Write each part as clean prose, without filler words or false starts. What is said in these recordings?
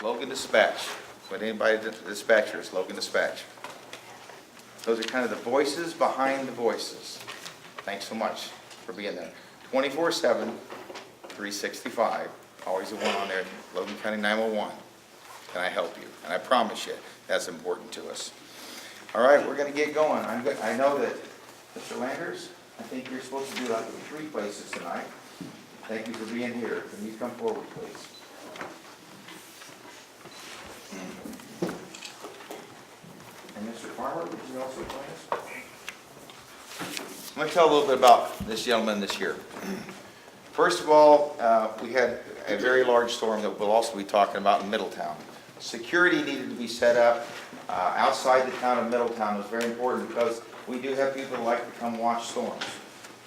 Logan Dispatch. But anybody dispatchers, Logan Dispatch. Those are kind of the voices behind the voices. Thanks so much for being there. 24/7, 365. Always the one on there, Logan County 911. Can I help you? And I promise you, that's important to us. All right, we're going to get going. I know that, Mr. Landers, I think you're supposed to do like 3 places tonight. Thank you for being here. Can you come forward, please? And Mr. Farmer, would you also join us? I'm going to tell a little bit about this gentleman this year. First of all, we had a very large storm that we'll also be talking about in Middletown. Security needed to be set up outside the town of Middletown. It was very important because we do have people that like to come watch storms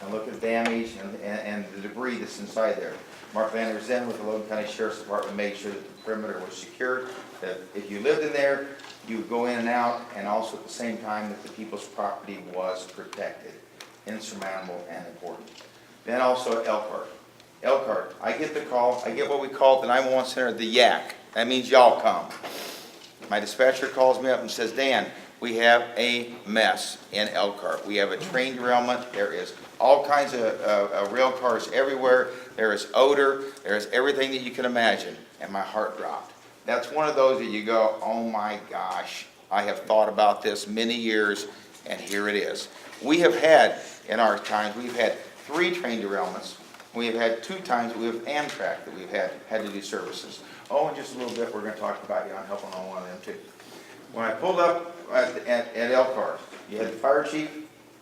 and look at damage and the debris that's inside there. Mark Landers then with the Logan County Sheriff's Department made sure that the perimeter was secured, that if you lived in there, you would go in and out, and also at the same time that the people's property was protected. Insurmountable and important. Then also Elkhart. Elkhart, I get the call, I get what we call at the 911 center the yak. That means y'all come. My dispatcher calls me up and says, Dan, we have a mess in Elkhart. We have a train derailment. There is all kinds of rail cars everywhere. There is odor. There is everything that you can imagine. And my heart dropped. That's one of those that you go, oh my gosh, I have thought about this many years, and here it is. We have had, in our times, we've had 3 train derailments. We have had 2 times we have Amtrak that we've had to do services. Oh, in just a little bit, we're going to talk about you on helping on one of them too. When I pulled up at Elkhart, you had the fire chief,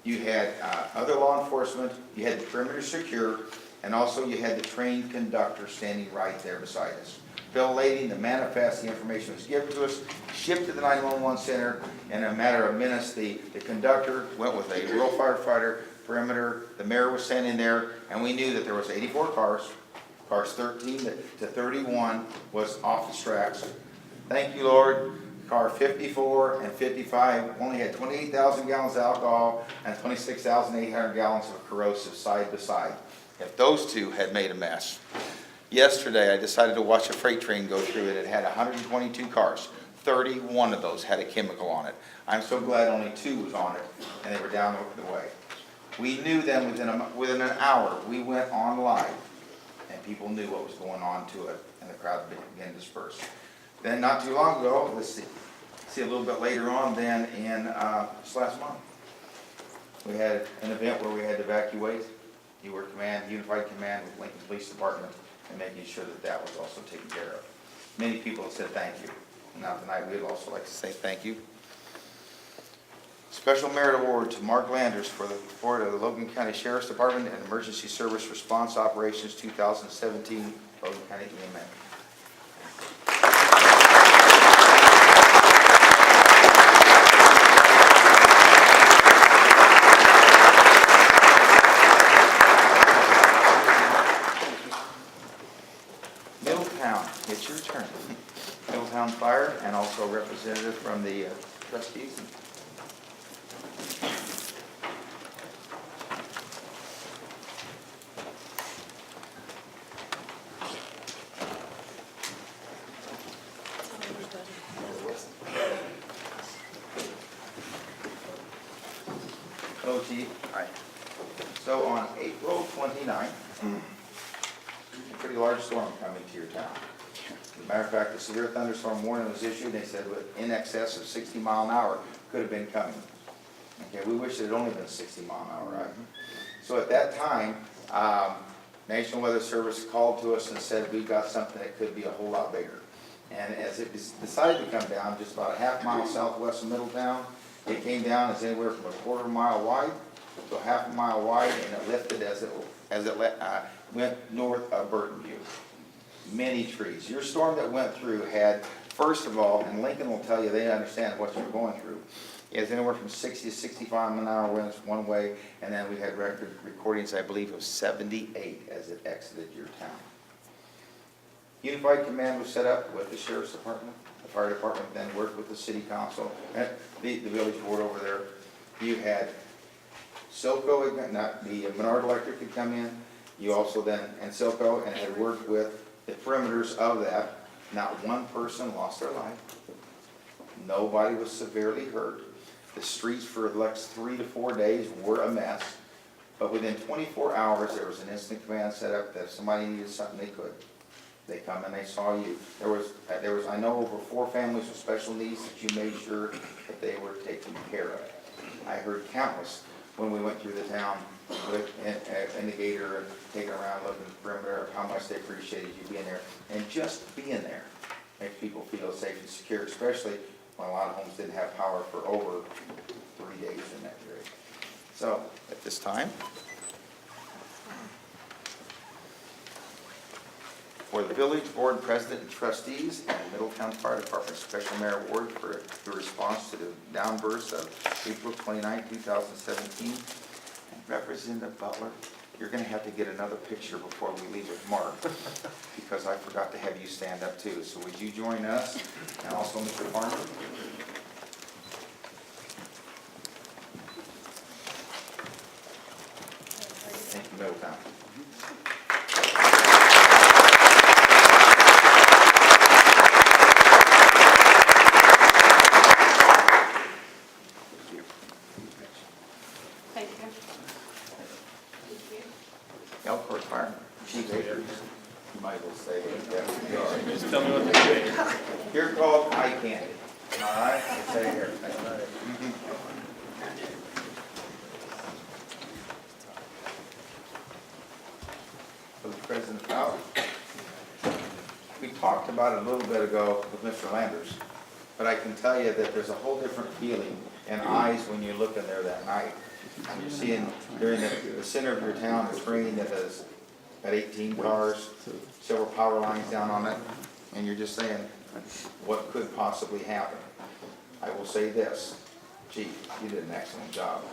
you had other law enforcement, you had the perimeter secure, and also you had the train conductor standing right there beside us. Bill Lading, the manifest, the information was given to us, shipped to the 911 center, and in a matter of minutes, the conductor went with a rural firefighter, perimeter, the mayor was standing there, and we knew that there was 84 cars. Cars 13 to 31 was off the tracks. Thank you, Lord. Car 54 and 55 only had 28,000 gallons of alcohol and 26,800 gallons of corrosive side by side. If those 2 had made a mess. Yesterday, I decided to watch a freight train go through it. It had 122 cars. 31 of those had a chemical on it. I'm so glad only 2 was on it, and they were down the way. We knew then within an hour, we went on live, and people knew what was going on to it, and the crowd began to disperse. Then not too long ago, let's see a little bit later on then in just last month, we had an event where we had to evacuate. You were unified command with Lincoln Police Department, and making sure that that was also taken care of. Many people have said thank you. Now tonight we'd also like to say thank you. Special Merit Award to Mark Landers for the support of the Logan County Sheriff's Department and Emergency Service Response Operations 2017 Logan County EMA. Middletown, it's your turn. Middletown Fire and also a representative from the trustees. Hello, Chief. Hi. So on April 29th, a pretty large storm coming to your town. As a matter of fact, a severe thunderstorm warning was issued. They said in excess of 60 mile an hour could have been coming. Okay, we wish it had only been 60 mile an hour, right? So at that time, National Weather Service called to us and said we've got something that could be a whole lot bigger. And as it decided to come down just about a half mile southwest of Middletown, it came down as anywhere from a quarter mile wide to a half a mile wide, and it lifted as it went north of Burtonview. Many trees. Your storm that went through had, first of all, and Lincoln will tell you they understand what you're going through, is anywhere from 60 to 65 mile an hour winds one way, and then we had record recordings, I believe, of 78 as it exited your town. Unified command was set up with the Sheriff's Department. The Fire Department then worked with the City Council, and the village board over there. You had Silco, not the Menard Electric had come in. You also then, and Silco, and had worked with the perimeters of that Not one person lost their life. Nobody was severely hurt. The streets for the next 3 to 4 days were a mess. But within 24 hours, there was an instant command set up that if somebody needed something, they could. They come and they saw you. There was, I know, over 4 families with special needs that you made sure that they were taken care of. I heard countless when we went through the town with in the gator and taking around looking at the perimeter of how much they appreciated you being there. And just being there makes people feel safe and secure, especially when a lot of homes didn't have power for over 3 days in that period. So at this time, for the Village Board President and Trustees and Middletown Fire Department Special Merit Award for the response to the downburst of April 29, 2017. And Representative Butler, you're going to have to get another picture before we leave with Mark, because I forgot to have you stand up too. So would you join us, and also Mr. Farmer? Thank you, Middletown. Elkhart Fire Chief Akers. You might as well say it. Just tell me what to say. You're called eye candy. All right? Say here. Village President Fowler. We talked about it a little bit ago with Mr. Landers, but I can tell you that there's a whole different feeling and eyes when you look in there that night. You're seeing during the center of your town a train that has got 18 cars, several power lines down on it, and you're just saying, what could possibly happen? I will say this, Chief, you did an excellent job.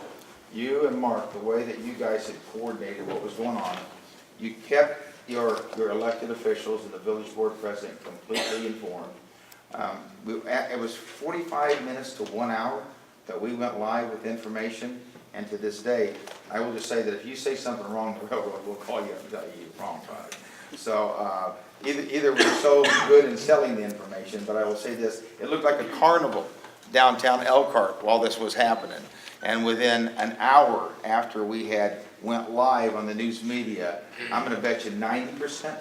You and Mark, the way that you guys had coordinated what was going on, you kept your elected officials and the village board president completely informed. It was 45 minutes to 1 hour that we went live with information. And to this day, I will just say that if you say something wrong, the railroad will call you and tell you you're wrong about it. So either we're so good in selling the information, but I will say this, it looked like a carnival downtown Elkhart while this was happening. And within an hour after we had went live on the news media, I'm going to bet you 90%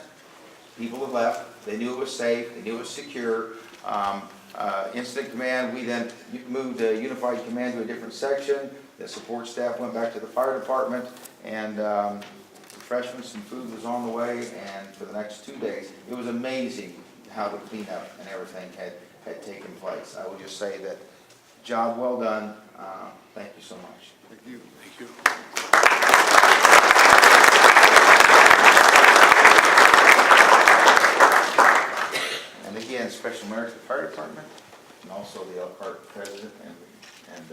people had left. They knew it was safe. They knew it was secure. Incident command, we then moved unified command to a different section. The support staff went back to the fire department, and refreshments and food was on the way, and for the next 2 days, it was amazing how the cleanup and everything had taken place. I will just say that job well done. Thank you so much. Thank you. Thank you. And again, special merit to the fire department, and also the Elkhart president and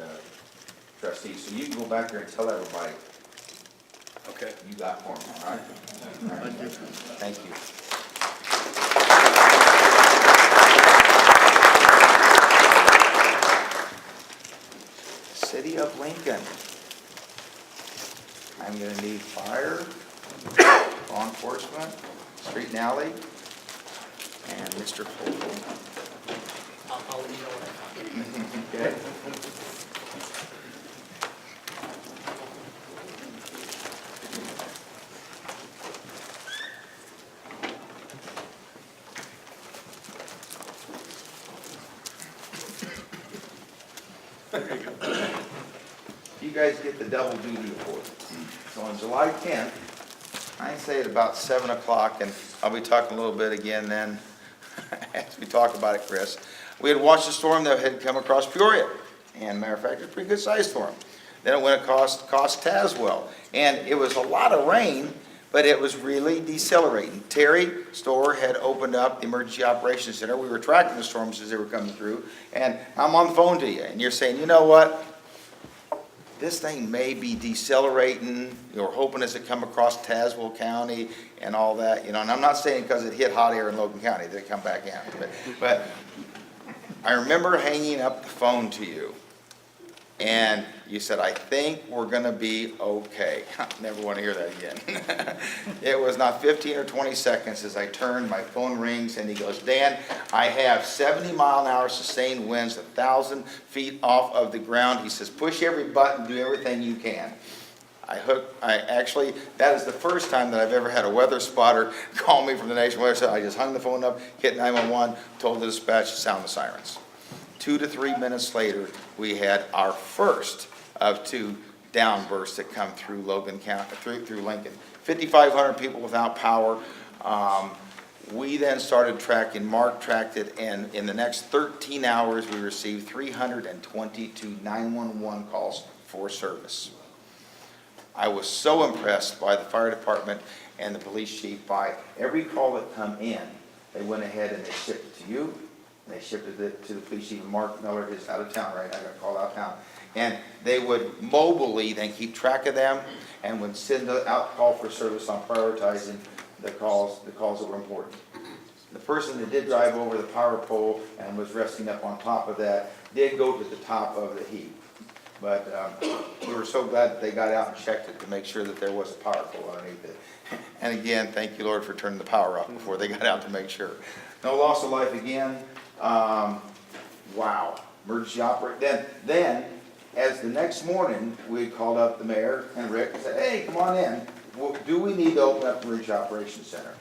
trustees. So you can go back there and tell everybody. Okay. You got for me, all right? All right. Thank you. City of Lincoln. I'm going to need fire, law enforcement, street and alley, and Mr. Cole. I'll let you know what I Okay. You guys get the double duty award. So on July 10th, I'd say at about 7 o'clock, and I'll be talking a little bit again then as we talk about it, Chris. We had watched a storm that had come across Peoria, and matter of fact, it was a pretty good sized storm. Then it went across Tazewell, and it was a lot of rain, but it was really decelerating. Terry Store had opened up the Emergency Operations Center. We were tracking the storms as they were coming through, and I'm on the phone to you, and you're saying, you know what? This thing may be decelerating. You're hoping as it come across Tazewell County and all that, you know. And I'm not saying because it hit hot air in Logan County that it come back in, but I remember hanging up the phone to you And you said, I think we're gonna be okay. Never want to hear that again. It was not 15 or 20 seconds as I turned, my phone rings, and he goes, Dan, I have 70-mile-an-hour sustained winds, 1,000 feet off of the ground. He says, push every button, do everything you can. That is the first time that I've ever had a weather spotter call me from the National Weather Center. I just hung the phone up, hit 911, told the dispatch to sound the sirens. 2 to 3 minutes later, we had our first of 2 downbursts that come through Logan County, through Lincoln. 5,500 people without power. We then started tracking, Mark tracked it, and in the next 13 hours, we received 322 911 calls for service. I was so impressed by the fire department and the police chief. By every call that come in, they went ahead and they shipped it to you, and they shipped it to the police chief. Mark Miller is out of town right now, I got a call out of town. And they would mobily then keep track of them and would send out call for service on prioritizing the calls that were important. The person that did drive over the power pole and was resting up on top of that did go to the top of the heap. But we were so glad that they got out and checked it to make sure that there was a power pole underneath it. And again, thank you, Lord, for turning the power off before they got out to make sure. No loss of life again. Wow. Emergency operator. Then, as the next morning, we called up the mayor and Rick and said, hey, come on in. Well, do we need to open up the Emergency Operations Center?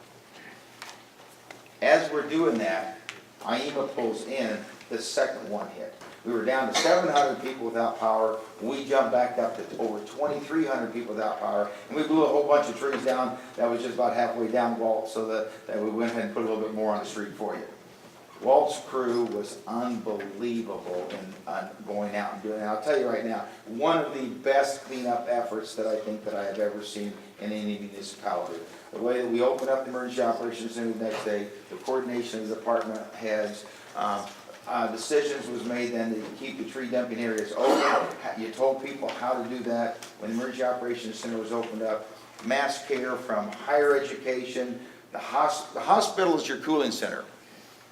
As we're doing that, IEMA pulls in, the second one hit. We were down to 700 people without power. We jumped back up to over 2,300 people without power. And we blew a whole bunch of trees down that was just about halfway down Walt, so that we went ahead and put a little bit more on the street for you. Walt's crew was unbelievable in going out and doing it. And I'll tell you right now, one of the best cleanup efforts that I think that I have ever seen in any municipality. The way that we opened up the Emergency Operations Center the next day, the coordination of the department heads, decisions was made then to keep the tree dumping areas open. You told people how to do that. When the Emergency Operations Center was opened up, mass care from higher education. The hospital is your cooling center.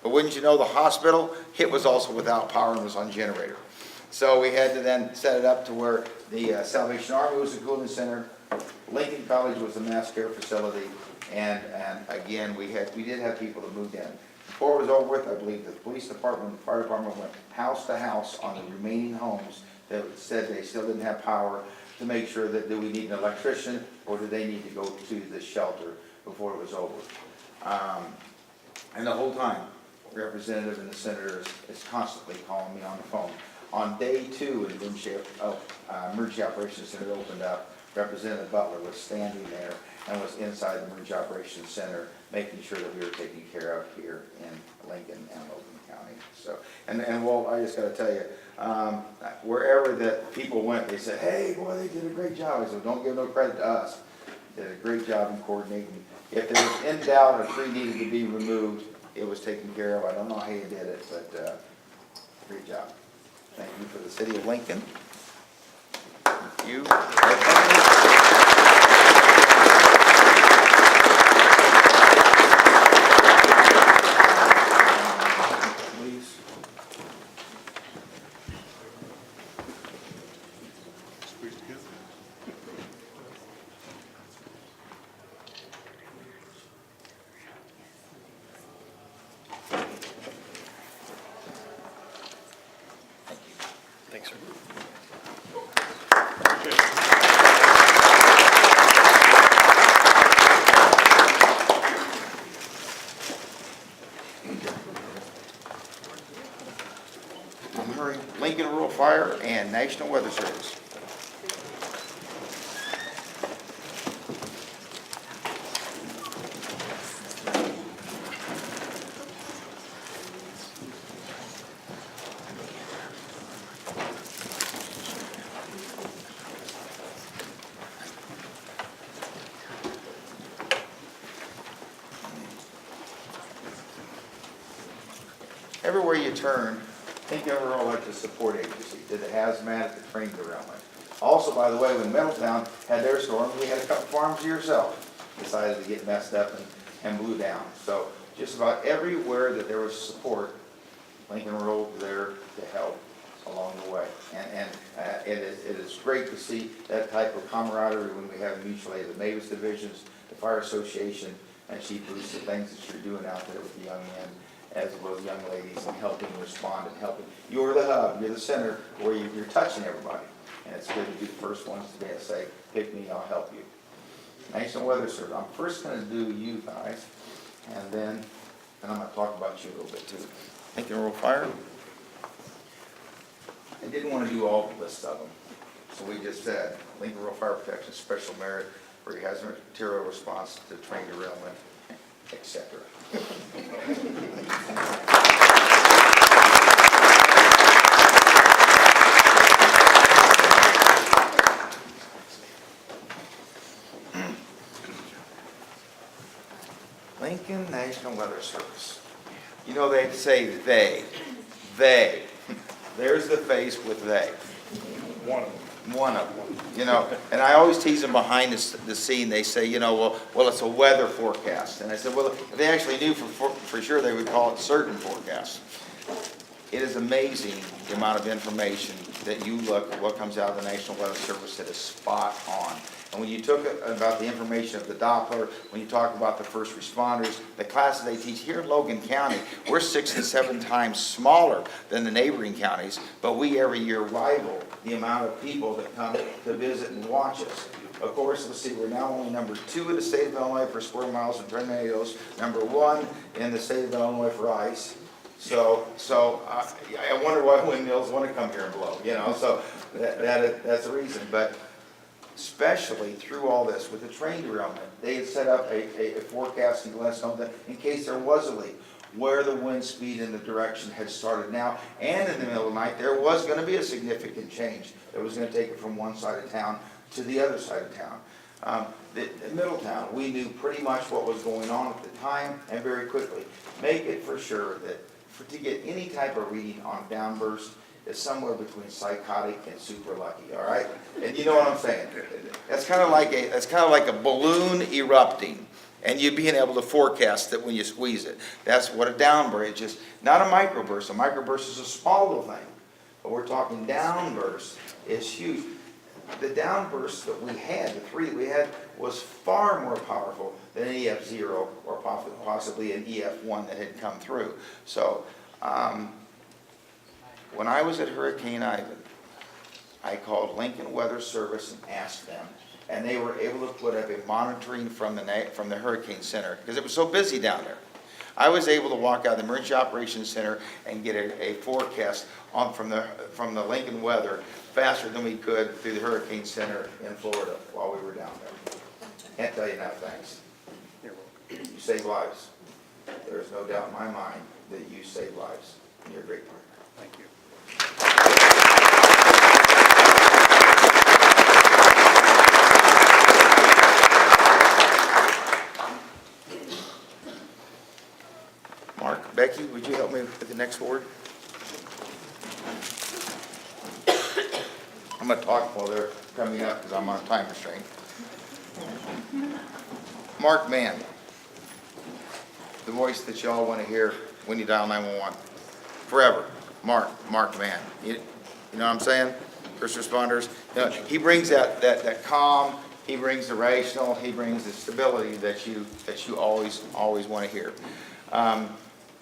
But wouldn't you know, the hospital, it was also without power and was on generator. So we had to then set it up to where the Salvation Army was the cooling center, Lincoln College was the mass care facility, and again, we did have people that moved in. Before it was over with, I believe the police department and the fire department went house to house on the remaining homes that said they still didn't have power to make sure that do we need an electrician or do they need to go to the shelter before it was over. And the whole time, representative and the senator is constantly calling me on the phone. On day 2 when the Emergency Operations Center opened up, Representative Butler was standing there and was inside the Emergency Operations Center making sure that we were taken care of here in Lincoln and Logan County. So, and Walt, I just got to tell you, wherever that people went, they said, hey, boy, they did a great job. I said, don't give no credit to us. They did a great job in coordinating. If there was in doubt a tree needed to be removed, it was taken care of. I don't know how you did it, but great job. Thank you for the city of Lincoln. Thank you. Please. Squeeze together. Thanks, sir. I'm hurrying. Lincoln Rural Fire and National Weather Service. Everywhere you turn, think of her like the support agency, did the hazmat, the training derailment. Also, by the way, when Middletown had their storm, we had a couple farms to yourself decided to get messed up and blew down. So just about everywhere that there was support, Lincoln Rural was there to help. along the way. And it is great to see that type of camaraderie when we have mutual aid, the Mavis divisions, the Fire Association, and Chief Bruce, the things that you're doing out there with the young men, as well as young ladies, and helping respond and helping. You're the hub, you're the center where you're touching everybody. And it's good to be the first ones to be able to say, pick me, I'll help you. National Weather Service, I'm first going to do you guys, and then I'm going to talk about you a little bit too. Lincoln Rural Fire. I didn't want to do all the list of them, so we just said Lincoln Rural Fire Protection Special Merit for hazardous material response to train derailment, etc. Lincoln National Weather Service. You know, they say they. There's the face with they. One of them. One of them, you know, and I always tease them behind the scene. They say, you know, well, it's a weather forecast. And I said, well, if they actually knew for sure, they would call it certain forecast. It is amazing the amount of information that you look at what comes out of the National Weather Service that is spot on. And when you took about the information of the Doppler, when you talk about the first responders, the classes they teach here in Logan County, we're 6 and 7 times smaller than the neighboring counties, but we every year rival the amount of people that come to visit and watch us. Of course, let's see, we're now only number 2 in the state of Illinois for square miles of tornadoes, number 1 in the state of Illinois for ice. So I wonder why windmills want to come here and blow, you know, so that's the reason. But especially through all this with the train derailment, they had set up a forecasting to let us know that in case there was a leak, where the wind speed and the direction had started now, and in the middle of the night, there was going to be a significant change that was going to take it from one side of town to the other side of town. In Middletown, we knew pretty much what was going on at the time, and very quickly. Make it for sure that to get any type of reading on downburst is somewhere between psychotic and super lucky, all right? And you know what I'm saying? That's kind of like a balloon erupting, and you being able to forecast it when you squeeze it. That's what a downburst is. Not a microburst. A microburst is a small little thing, but we're talking downburst is huge. The downburst that we had, the 3 that we had, was far more powerful than an EF0 or possibly an EF1 that had come through. So when I was at Hurricane Ivan, I called Lincoln Weather Service and asked them, and they were able to put up a monitoring from the Hurricane Center because it was so busy down there. I was able to walk out of the Emergency Operations Center and get a forecast from the Lincoln weather faster than we could through the Hurricane Center in Florida while we were down there. Can't tell you enough thanks. You save lives. There's no doubt in my mind that you save lives, and you're a great partner. Thank you. Mark, Becky, would you help me with the next word? I'm going to talk while they're coming up because I'm on a time restraint. Mark Mann, the voice that y'all want to hear when you dial 911. Forever, Mark Mann. You know what I'm saying? First responders. You know, he brings that calm. He brings the rational. He brings the stability that you always want to hear.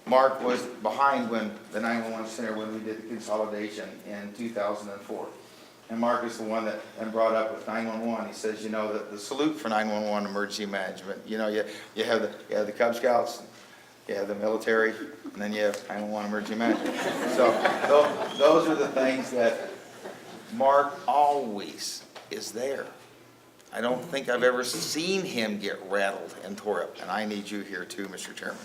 Mark was behind when the 911 center when we did the consolidation in 2004. And Mark is the one that brought up with 911. He says, you know, the salute for 911 emergency management. You know, you have the Cub Scouts, you have the military, and then you have 911 emergency management. So those are the things that Mark always is there. I don't think I've ever seen him get rattled and tore up. And I need you here too, Mr. Chairman.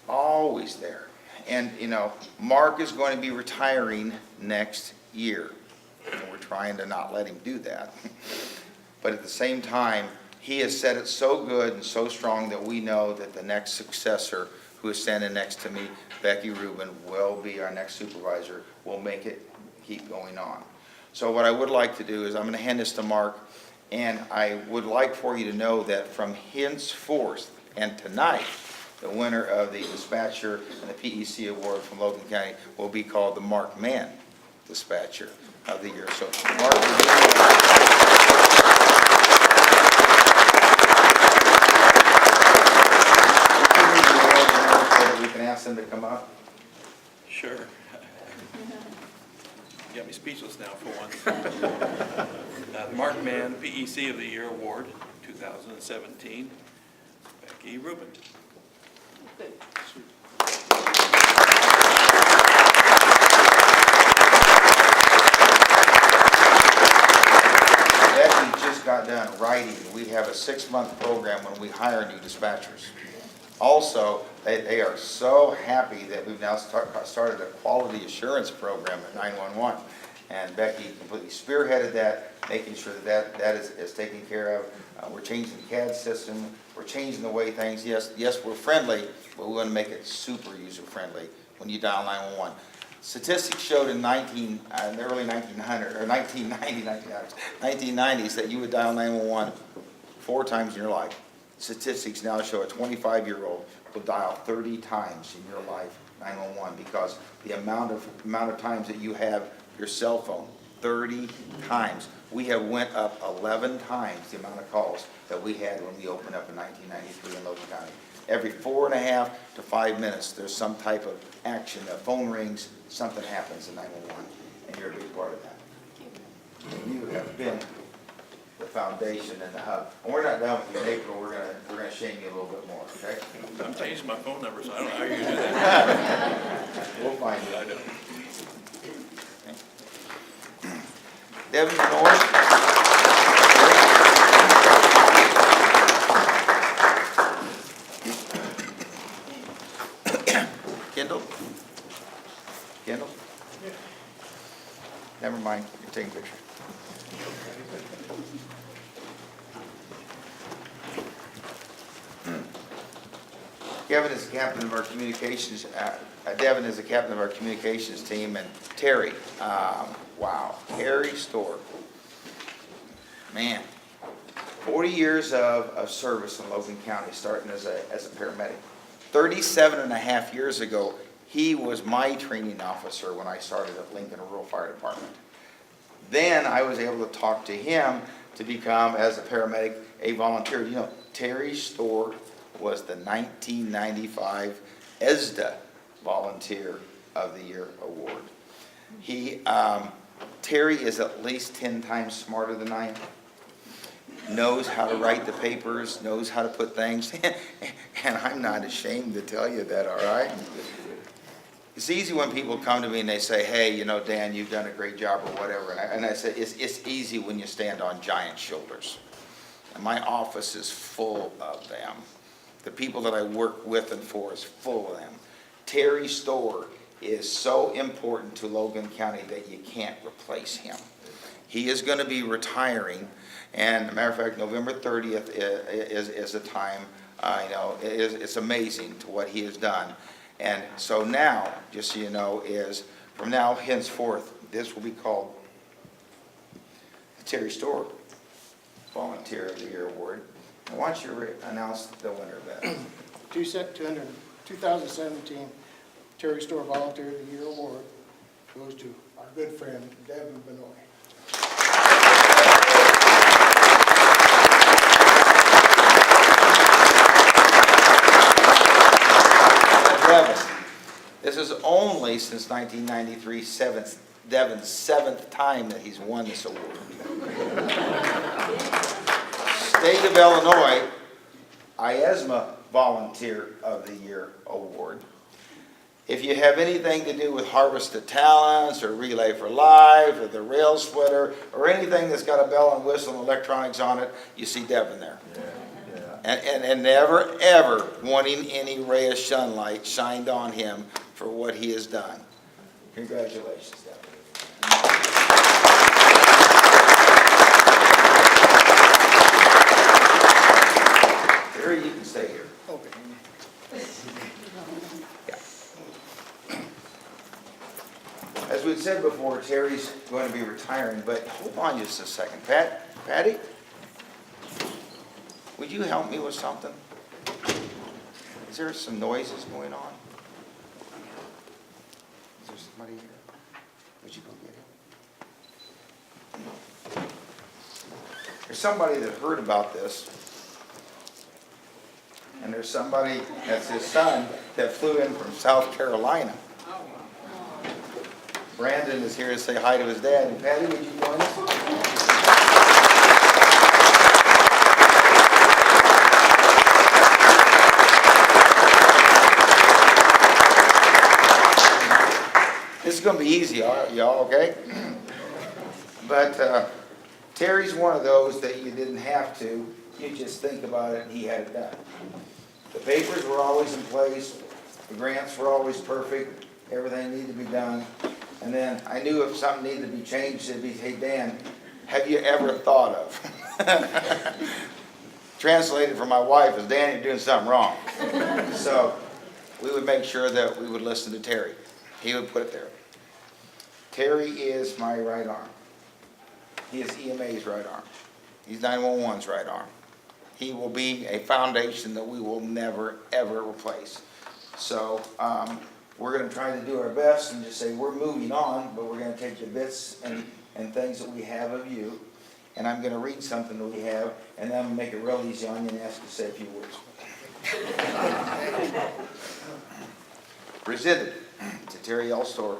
Always there. And, you know, Mark is going to be retiring next year. And we're trying to not let him do that. But at the same time, he has said it so good and so strong that we know that the next successor who is standing next to me, Becky Rubin, will be our next supervisor. We'll make it keep going on. So what I would like to do is I'm going to hand this to Mark, and I would like for you to know that from henceforth and tonight, the winner of the dispatcher and the PEC award from Logan County will be called the Mark Mann Dispatcher of the Year. So Mark, we can ask them to come up. Sure. You got me speechless now for once. The Mark Mann PEC of the Year Award, 2017, Becky Rubin. Becky just got done writing. We have a 6-month program when we hire new dispatchers. Also, they are so happy that we've now started a quality assurance program at 911. And Becky completely spearheaded that, making sure that is taken care of. We're changing the CAD system. We're changing the way things, yes, we're friendly, but we want to make it super user-friendly when you dial 911. Statistics showed in the early 1990s that you would dial 911 4 times in your life. Statistics now show a 25-year-old will dial 30 times in your life 911 because the amount of times that you have your cell phone, 30 times. We have went up 11 times the amount of calls that we had when we opened up in 1993 in Logan County. Every 4.5 to 5 minutes, there's some type of action. A phone rings, something happens in 911, and you're a big part of that. You have been the foundation and the hub. And we're not done with you in April. We're gonna shame you a little bit more, okay? I'm changing my phone number, so I don't know how you're going to do that. We'll find you. I know. Devin North. Kendall? Kendall? Never mind, you're taking a picture. Kevin is the captain of our communications, Devin is the captain of our communications team, and Terry, wow, Terry Storr. Man, 40 years of service in Logan County, starting as a paramedic. 37.5 years ago, he was my training officer when I started at Lincoln Rural Fire Department. Then I was able to talk to him to become, as a paramedic, a volunteer. You know, Terry Storr was the 1995 ESDA Volunteer of the Year Award. Terry is at least 10 times smarter than I am. Knows how to write the papers, knows how to put things in, and I'm not ashamed to tell you that, all right? It's easy when people come to me and they say, hey, you know, Dan, you've done a great job or whatever, and I say, it's easy when you stand on giant shoulders. And my office is full of them. The people that I work with and for is full of them. Terry Storr is so important to Logan County that you can't replace him. He is going to be retiring, and as a matter of fact, November 30th is the time. It's amazing to what he has done. And so now, just so you know, is from now henceforth, this will be called the Terry Storr Volunteer of the Year Award. And why don't you announce the winner of that? 2017 Terry Storr Volunteer of the Year Award goes to our good friend, Devin Benoit. Devin, this is only since 1993, Devin's 7th time that he's won this award. State of Illinois, IESMA Volunteer of the Year Award. If you have anything to do with Harvest of Talents or Relay for Life or the Rail Splitter or anything that's got a bell and whistle and electronics on it, you see Devin there. And never, ever wanting any ray of sunlight shined on him for what he has done. Congratulations, Devin. Terry, you can stay here. Okay. As we've said before, Terry's going to be retiring, but hold on just a second. Patty? Would you help me with something? Is there some noises going on? Is there somebody here? Would you go get him? There's somebody that heard about this. And there's somebody, that's his son, that flew in from South Carolina. Brandon is here to say hi to his dad. And Patty, would you join us? This is going to be easy, y'all, okay? But Terry's one of those that you didn't have to. You just think about it and he had it done. The papers were always in place. The grants were always perfect. Everything needed to be done. And then I knew if something needed to be changed, it'd be, hey, Dan, have you ever thought of? Translated for my wife is, Dan, you're doing something wrong. So we would make sure that we would listen to Terry. He would put it there. Terry is my right arm. He is EMA's right arm. He's 911's right arm. He will be a foundation that we will never, ever replace. So we're going to try to do our best and just say we're moving on, but we're going to take the bits and things that we have of you, and I'm going to read something that we have, and then I'm going to make it real easy on you and ask you to say a few words. Presented to Terry L. Storr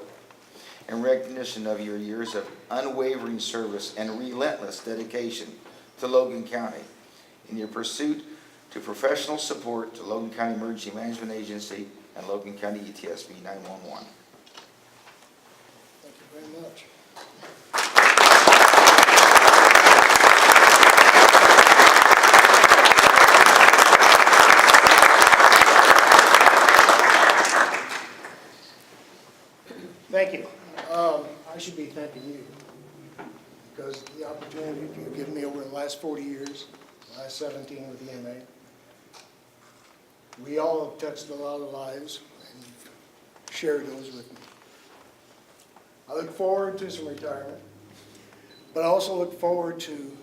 in recognition of your years of unwavering service and relentless dedication to Logan County in your pursuit to professional support to Logan County Emergency Management Agency and Logan County ETSB 911. Thank you very much. Thank you. I should be thanking you because the opportunity you've given me over the last 40 years, the last 17 with EMA. We all have touched a lot of lives and you've shared those with me. I look forward to some retirement, but I also look forward to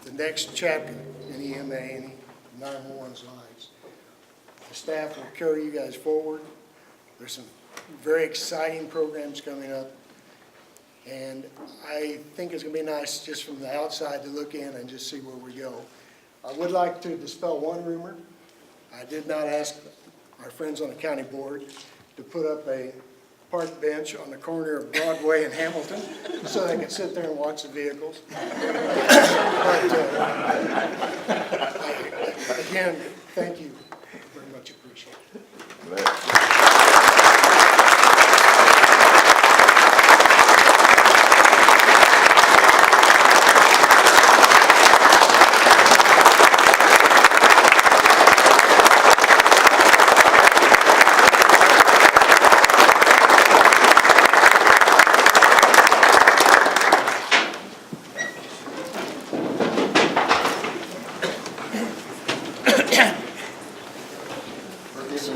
the next chapter in EMA and 911's lives. The staff will carry you guys forward. There's some very exciting programs coming up. And I think it's going to be nice just from the outside to look in and just see where we go. I would like to dispel one rumor. I did not ask our friends on the county board to put up a park bench on the corner of Broadway and Hamilton so they could sit there and watch the vehicles. Again, thank you. Very much appreciated.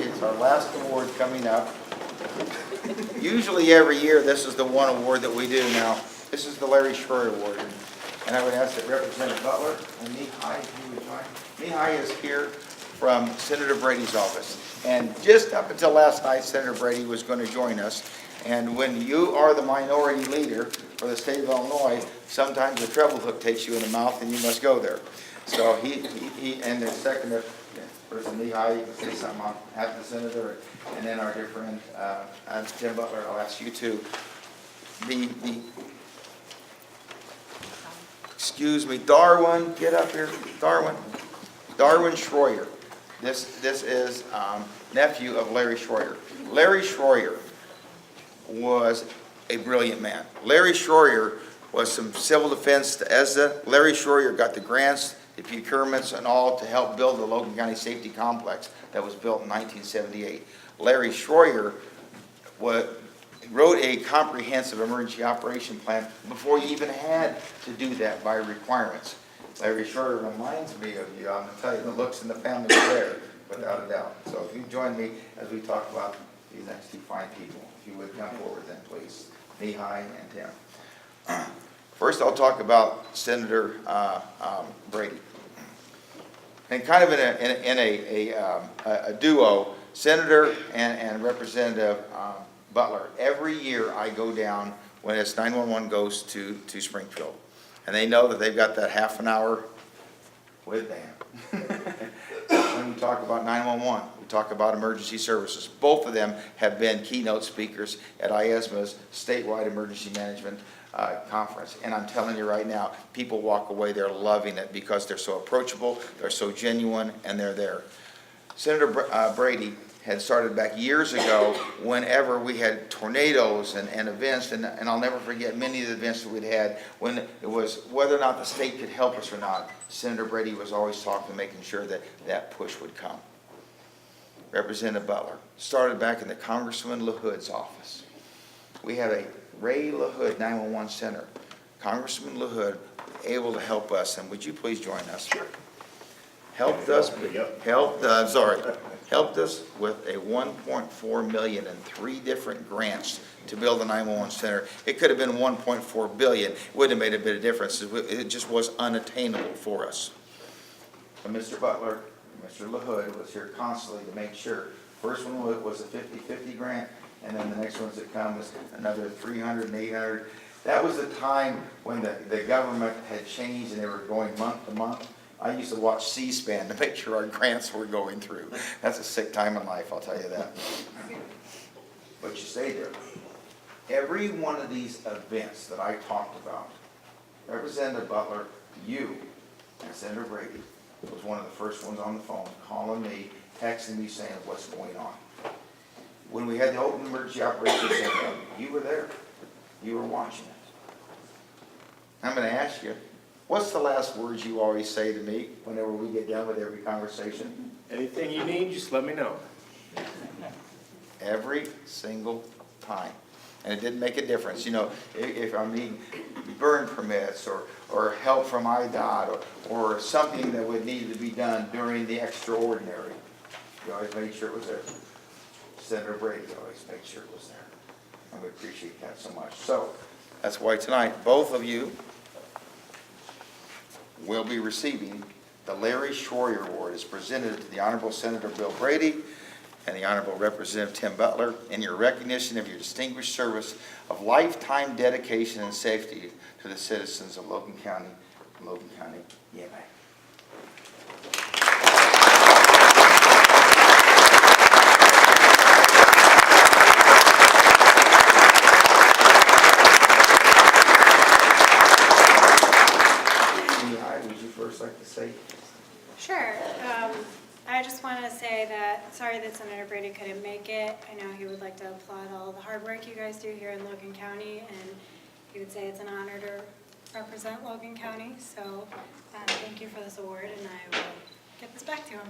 It's our last award coming up. Usually every year, this is the one award that we do now. This is the Larry Schroer Award. And I would ask that Representative Butler and Mihai, if you would join. Mihai is here from Senator Brady's office. And just up until last night, Senator Brady was going to join us. And when you are the minority leader for the state of Illinois, sometimes the treble hook takes you in the mouth and you must go there. So he and the second person, Mihai, say something on behalf of the senator, and then our dear friend, Tim Butler, I'll ask you to. Excuse me, Darwin, get up here, Darwin Schroer. This is nephew of Larry Schroer. Larry Schroer was a brilliant man. Larry Schroer was some civil defense to ESDA. Larry Schroer got the grants, the procurements, and all to help build the Logan County Safety Complex that was built in 1978. Larry Schroer wrote a comprehensive emergency operation plan before you even had to do that by requirements. Larry Schroer reminds me of you. I'm going to tell you, the looks in the family are there, without a doubt. So if you join me as we talk about these next two fine people, if you would come forward then, please. Mihai and Tim. First, I'll talk about Senator Brady. And kind of in a duo, Senator and Representative Butler, every year I go down when it's 911 goes to Springfield. And they know that they've got that half an hour with Dan. When we talk about 911, we talk about emergency services. Both of them have been keynote speakers at ISMA's statewide emergency management conference. And I'm telling you right now, people walk away, they're loving it because they're so approachable, they're so genuine, and they're there. Senator Brady had started back years ago whenever we had tornadoes and events, and I'll never forget many of the events that we'd had when it was whether or not the state could help us or not. Senator Brady was always talking, making sure that that push would come. Representative Butler started back in the Congressman LaHood's office. We had a Ray LaHood 911 center. Congressman LaHood able to help us, and would you please join us? Sure. Helped us with a $1.4 million and 3 different grants to build a 911 center. It could have been $1.4 billion. It wouldn't have made a bit of difference. It just was unattainable for us. But Mr. Butler, Mr. LaHood was here constantly to make sure. First one was a 50-50 grant, and then the next ones that come was another 300 and 800. That was the time when the government had changed and they were going month to month. I used to watch C-SPAN to make sure our grants were going through. That's a sick time in life, I'll tell you that. But you stay there. Every one of these events that I talked about, Representative Butler, you, and Senator Brady was one of the first ones on the phone, calling me, texting me, saying what's going on. When we had the Open Emergency Operations Center, you were there. You were watching it. I'm going to ask you, what's the last words you always say to me whenever we get done with every conversation? Anything you need, just let me know. Every single time. And it didn't make a difference. You know, if I need burn permits or help from IDOT or something that would need to be done during the extraordinary, you always made sure it was there. Senator Brady always made sure it was there. And we appreciate that so much. So that's why tonight, both of you will be receiving the Larry Schroyer Award. Is presented to the Honorable Senator Bill Brady and the Honorable Representative Tim Butler in your recognition of your distinguished service of lifetime dedication and safety to the citizens of Logan County, EMA. Would you first like to say? Sure. I just want to say that, sorry that Senator Brady couldn't make it. I know he would like to applaud all the hard work you guys do here in Logan County, and he would say it's an honor to represent Logan County. So thank you for this award, and I will get this back to him.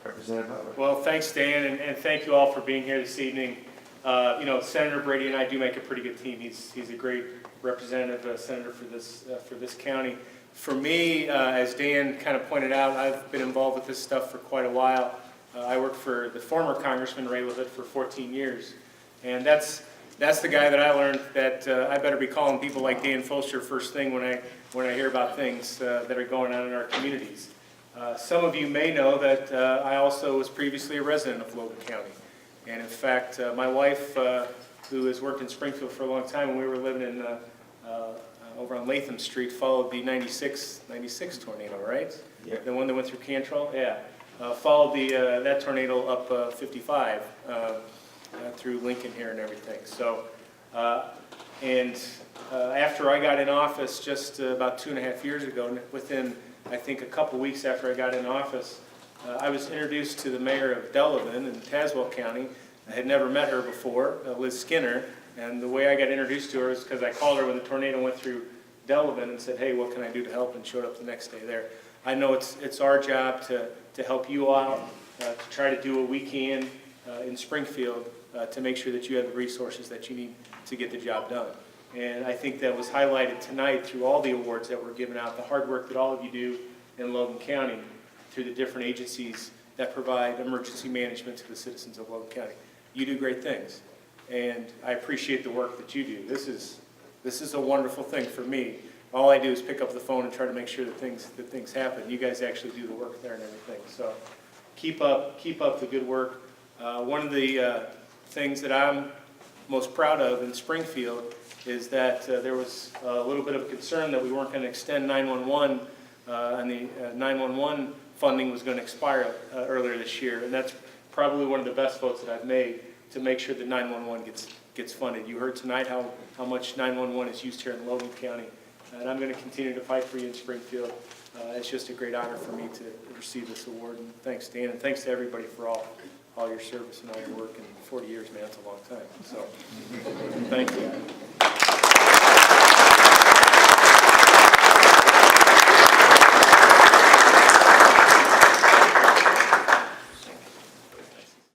Representative Butler. Well, thanks, Dan, and thank you all for being here this evening. You know, Senator Brady and I do make a pretty good team. He's a great representative, senator for this county. For me, as Dan kind of pointed out, I've been involved with this stuff for quite a while. I worked for the former Congressman Ray LaHood for 14 years, and that's the guy that I learned that I better be calling people like Dan Fulcher first thing when I hear about things that are going on in our communities. Some of you may know that I also was previously a resident of Logan County, and in fact, my wife, who has worked in Springfield for a long time, when we were living in over on Latham Street, followed the 96 tornado, right? Yep. The one that went through Cantrell? Yeah. Followed that tornado up 55 through Lincoln here and everything. So, after I got in office just about 2.5 years ago, within, I think, a couple weeks after I got in office, I was introduced to the mayor of Delavan in Tazewell County. I had never met her before, Liz Skinner. And the way I got introduced to her is because I called her when the tornado went through Delavan and said, hey, what can I do to help? And showed up the next day there. I know it's our job to help you out, to try to do what we can in Springfield to make sure that you have the resources that you need to get the job done. And I think that was highlighted tonight through all the awards that were given out, the hard work that all of you do in Logan County through the different agencies that provide emergency management to the citizens of Logan County. You do great things. And I appreciate the work that you do. This is a wonderful thing for me all I do is pick up the phone and try to make sure that things happen. You guys actually do the work there and everything. So keep up the good work. One of the things that I'm most proud of in Springfield is that there was a little bit of concern that we weren't going to extend 911 and the 911 funding was going to expire earlier this year. And that's probably one of the best votes that I've made to make sure that 911 gets funded. You heard tonight how much 911 is used here in Logan County. And I'm going to continue to fight for you in Springfield. It's just a great honor for me to receive this award. And thanks, Dan, and thanks to everybody for all your service and all your work. And 40 years, man, that's a long time. So thank you.